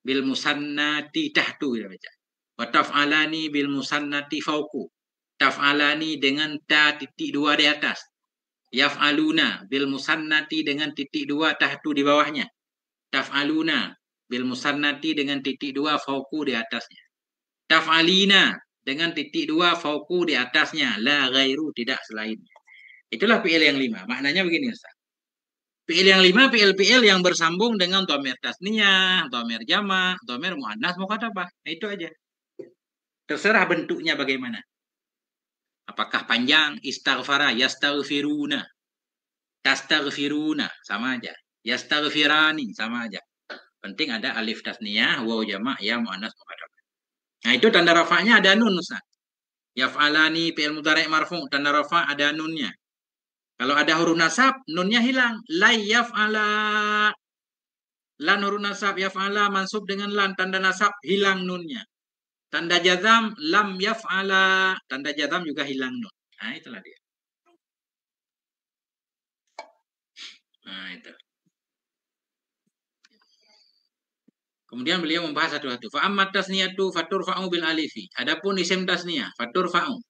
Bil musannati tahtu ya baca. Wa taf'alani bil musannati fauku. Taf'alani dengan ta titik 2 di atas. Yaf'aluna bil musannati dengan titik 2 tahtu di bawahnya. Taf'aluna bil musannati dengan titik 2 fauku di atasnya. Taf'alina dengan titik 2 fauku di atasnya. La ghairu, tidak selainnya. Itulah fi'il yang 5. Maknanya begini Ustaz. Fi'il yang 5, fi'il yang bersambung dengan dhamir tasniyah, dhamir jamak, dhamir muannas, mukhatabah. Itu aja. Terserah bentuknya bagaimana. Apakah panjang, istaghfara, yastaghfiruna, tastaghfiruna, sama aja. Yastaghfirani, sama aja. Penting ada alif tasniyah, waw jamak, ya muannas, mukhatabah. Nah, itu tanda rafa'nya ada nun, Ustaz. Yaf'alani fi'il mudhari' marfu', tanda rafa' ada nunnya. Kalau ada huruf nasab, nunnya hilang. La yaf'ala. Lan huruf nasab, yaf'ala mansub dengan lan, tanda nasab hilang nunnya. Tanda jazam lam yaf'ala, tanda jazam juga hilang nun. Nah, itulah dia. Nah, itu. Kemudian beliau membahas satu-satu. Fa amma tasniyatu faturfa'u bil alifi. Adapun isim tasniyah, faturfa'u.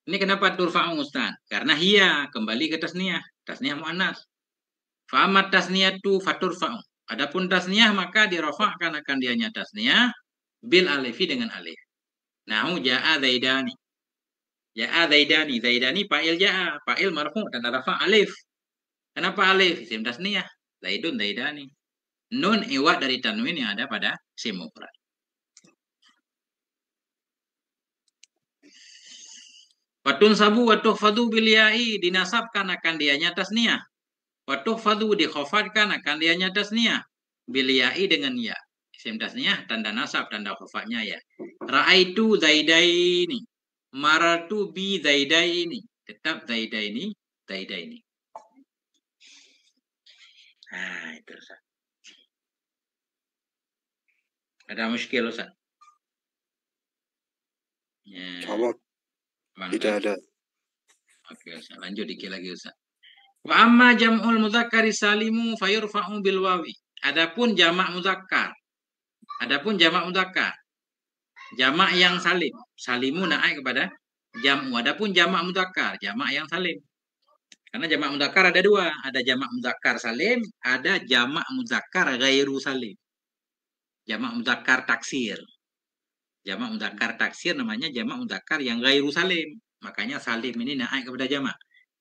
Ini kenapa turfa'u Ustaz? Karena hiya kembali ke tasniyah, tasniyah muannas. Fa amma tasniyatu faturfa'u. Adapun tasniyah maka dirafa'kan akan dianya tasniyah bil alifi dengan alif. Nahu ja'a zaidani. Ja'a zaidani. Zaidani fa'il ja'a. Fa'il marfu' tanda rafa' alif. Kenapa alif? Isim tasniyah. Zaidun zaidani. Nun iwat dari tanwin yang ada pada isim mufrad. Watun sabu watuh fadu bil ya'i, dinasabkan akan dianya tasniyah. Watuh fadu dikhafatkan akan dianya tasniyah. Bil ya'i dengan ya. Isim tasniyah tanda nasab, tanda khafatnya ya. Ra'aitu zaidaini. Maratu bi zaidaini. Tetap zaidaini, zaidaini. Nah, itu Ustaz. Ada muskil Ustaz? Ya. Jawab. Tidak ada. Oke, Ustaz. Lanjut dikit lagi Ustaz. Wa amma jam'ul mudzakkari salimu fayurfa'u bil wawi. Adapun jamak mudzakkar. Adapun jamak mudzakkar. Jamak yang salim. Salimu naik kepada jam'u. Adapun jamak mudzakkar, jamak yang salim. Karena jamak mudzakkar ada 2, ada jamak mudzakkar salim, ada jamak mudzakkar ghairu salim. Jamak mudzakkar taksir. Jamak mudzakkar taksir namanya jamak mudzakkar yang ghairu salim. Makanya salim ini naik kepada jamak.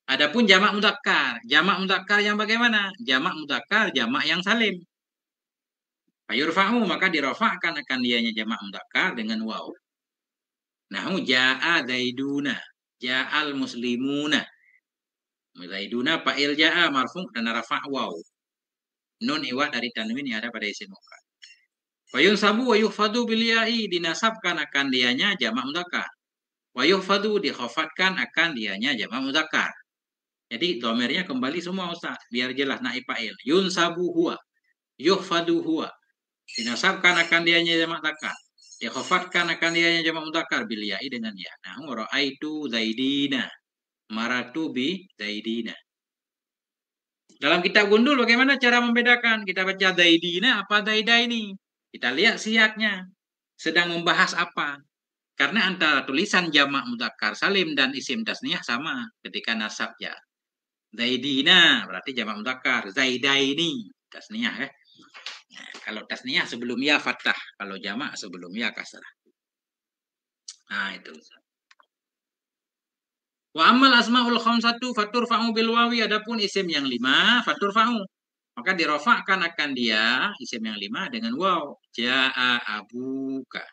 Adapun jamak mudzakkar yang bagaimana? Jamak mudzakkar jamak yang salim. Fayurfa'u maka dirafa'kan akan dianya jamak mudzakkar dengan waw. Nahu ja'a zaiduna, ja'al muslimuna. Zaiduna fa'il ja'a marfu' dan rafa' waw. Nun iwat dari tanwin yang ada pada isim mufrad. Wa sabu wa yuhfadu bil ya'i, dinasabkan akan dianya jamak mudzakkar. Wa yuhfadu dikhafatkan akan dianya jamak mudzakkar. Jadi domirnya kembali semua Ustaz, biar jelas naib fa'il. Yunsabu huwa, yuhfadu huwa. Dinasabkan akan dianya jamak takar. Dikhafatkan akan dianya jamak mutakar bil ya'i dengan ya. Nah, ra'aitu zaidina. Maratu bi zaidina. Dalam kitab gundul bagaimana cara membedakan? Kita baca zaidina apa zaidaini. Kita lihat siaknya. Sedang membahas apa? Karena antara tulisan jamak mudzakkar salim dan isim tasniyah sama ketika nasab ya. Zaidina berarti jamak mudzakkar, zaidaini tasniyah ya. Nah, kalau tasniyah sebelum ya fathah, kalau jamak sebelum ya kasrah. Nah, itu. Wa amal asmaul khamsatu faturfa'u bil wawi, adapun isim yang 5 faturfa'u maka dirofakkan akan dia isim yang 5 dengan waw. Ja'a abuka.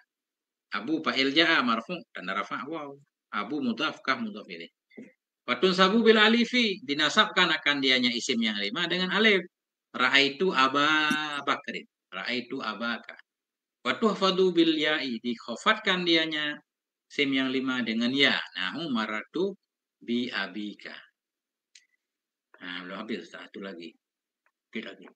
Abu fa'il ja'a marfu' dan rafa' waw. Abu mudhaf kah mudhaf ilaih. Watun sabu bil alifi dinasabkan akan dianya isim yang 5 dengan alif. Ra'aitu Aba Bakrin. Ra'aitu abaka. Watuhfadu bil ya'i dikhafatkan dianya isim yang 5 dengan ya. Nahu maratu bi abika. Nah, belum habis satu lagi. Lagi.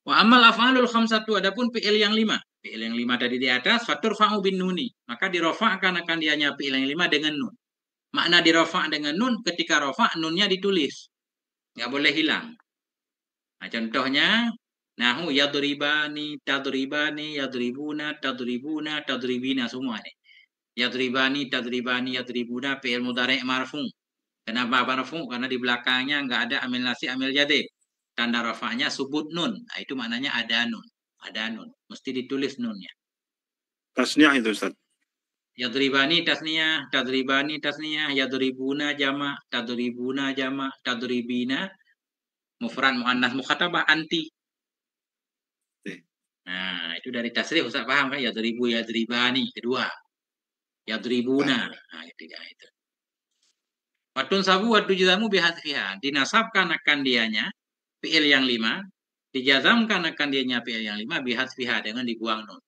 Wa amal af'alul khamsatu, adapun fi'il yang 5. Fi'il yang 5 tadi di atas faturfa'u bin nuni, maka dirofa'kan akan dianya fi'il yang 5 dengan nun. Makna dirofa' dengan nun, ketika rofa' nunnya ditulis. Nggak boleh hilang. Nah, contohnya nahu yadribani, tadribani, yadribuna, tadribuna, tadribina semua nih. Yadribani, tadribani, yadribuna fi'il mudhari' marfu. Kenapa marfu? Karena di belakangnya nggak ada amil nasi, amil jadid. Tanda rafa'nya subut nun. Nah, itu maknanya ada nun. Ada nun. Mesti ditulis nunnya. Tasniyah itu Ustaz. Yadribani tasniyah, tadribani tasniyah, yadribuna jamak, tadribuna jamak, tadribina mufrad muannas mukhatabah anti. Nah, itu dari tasrif Ustaz paham kan? Yadribu, yadribani kedua. Yadribuna. Nah, itu. Watun sabu watu jazamu bihadfiha. Dinasabkan akan dianya fi'il yang 5, dijazamkan akan dianya fi'il yang 5 bihadfiha dengan dibuang nun.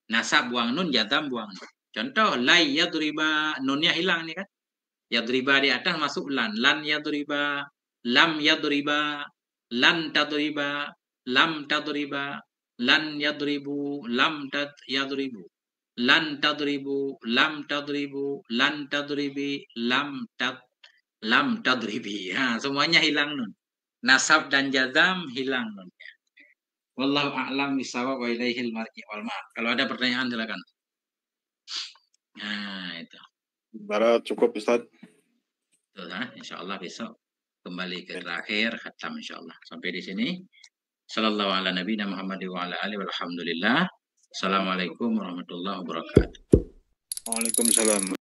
Nasab buang nun, jazam buang nun. Contoh lai yadriba, nunnya hilang nih kan? Yadriba di atas masuk lan. Lan yadriba, lam yadriba, lan tadriba, lam tadriba, lan yadribu, lam yadribu, lan tadribu, lam tadribu, lan tadribi, lam tadribi. Ha, semuanya hilang nun. Nasab dan jazam hilang nunnya. Wallahu a'lam bishawab wa ilaihil marji' wal ma'ab. Kalau ada pertanyaan silakan. Nah, itu. Bara cukup Ustaz. Tuh, insyaallah besok kembali ke terakhir khatam insyaallah. Sampai di sini. Sallallahu ala nabiyina Muhammad wa ala alihi walhamdulillah. Assalamualaikum warahmatullahi wabarakatuh. Waalaikumsalam.